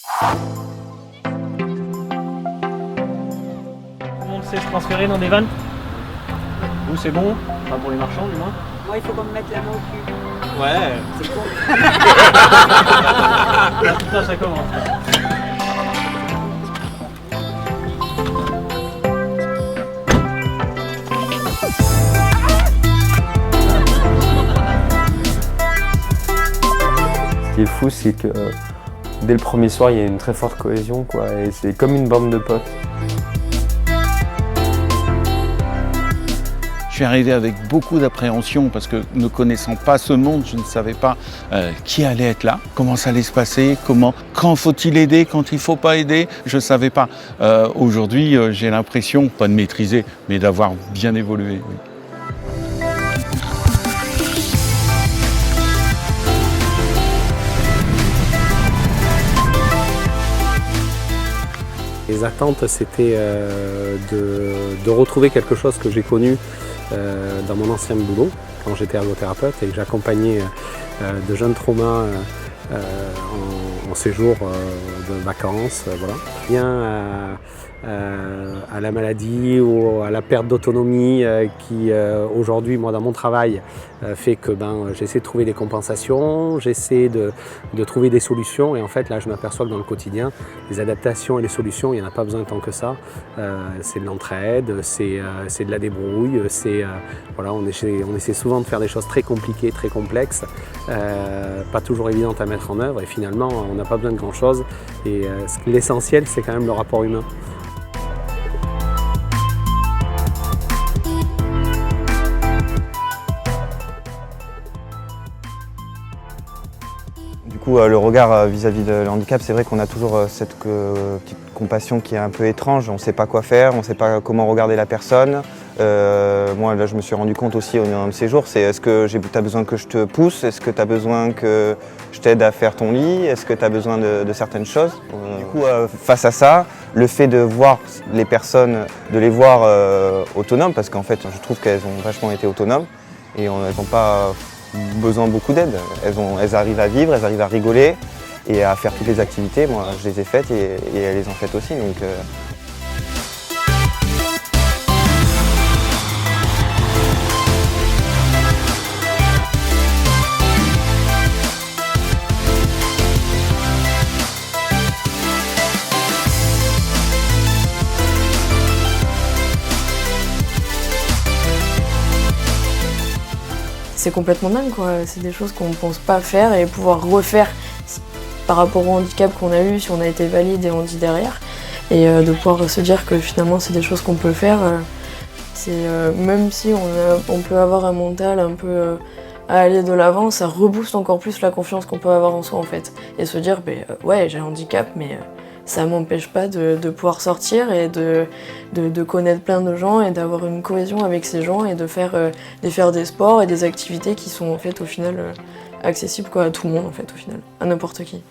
Tout le monde sait se transférer dans des vannes? Vous, c'est bon? Enfin, pour les marchands, du moins. Moi, il faut qu'on me mette la main au cul. Ouais. C'est con. Là, putain, ça commence. Ce qui est fou, c'est que dès le premier soir, il y a une très forte cohésion, quoi, et c'est comme une bande de potes. Je suis arrivé avec beaucoup d'appréhension parce que ne connaissant pas ce monde, je ne savais pas qui allait être là, comment ça allait se passer, quand faut-il aider, quand il ne faut pas aider, je ne savais pas. Aujourd'hui, j'ai l'impression, pas de maîtriser, mais d'avoir bien évolué. Oui. Les attentes, c'était de retrouver quelque chose que j'ai connu dans mon ancien boulot, quand j'étais ergothérapeute et que j'accompagnais de jeunes traumas en séjour de vacances. Voilà. Bien à la maladie ou à la perte d'autonomie qui aujourd'hui, moi dans mon travail, fait que j'essaie de trouver des compensations, j'essaie de trouver des solutions et en fait là je m'aperçois que dans le quotidien, les adaptations et les solutions, il n'y en a pas besoin tant que ça. C'est de l'entraide, c'est de la débrouille, voilà, on essaie souvent de faire des choses très compliquées, très complexes, pas toujours évidentes à mettre en œuvre et finalement on n'a pas besoin de grand chose et l'essentiel c'est quand même le rapport humain. Du coup, le regard vis-à-vis de l'handicap, c'est vrai qu'on a toujours cette petite compassion qui est un peu étrange. On ne sait pas quoi faire, on ne sait pas comment regarder la personne. Moi, là, je me suis rendu compte aussi au long de ces jours, c'est est-ce que tu as besoin que je te pousse? Est-ce que tu as besoin que je t'aide à faire ton lit? Est-ce que tu as besoin de certaines choses? Du coup, face à ça, le fait de voir les personnes, de les voir autonomes, parce qu'en fait, je trouve qu'elles ont vachement été autonomes et elles n'ont pas besoin beaucoup d'aide. Elles arrivent à vivre, elles arrivent à rigoler et à faire toutes les activités. Moi, je les ai faites et elles les ont faites aussi. Donc, C'est complètement dingue, quoi. C'est des choses qu'on ne pense pas faire et pouvoir refaire par rapport au handicap qu'on a eu, si on a été valide et on dit derrière. Et de pouvoir se dire que finalement c'est des choses qu'on peut faire. Même si on peut avoir un mental un peu à aller de l'avant, ça rebooste encore plus la confiance qu'on peut avoir en soi en fait. Et se dire, ouais j'ai un handicap mais ça m'empêche pas de pouvoir sortir et de connaître plein de gens et d'avoir une cohésion avec ces gens et de faire des sports et des activités qui sont en fait au final accessibles à tout le monde en fait au final, à n'importe qui.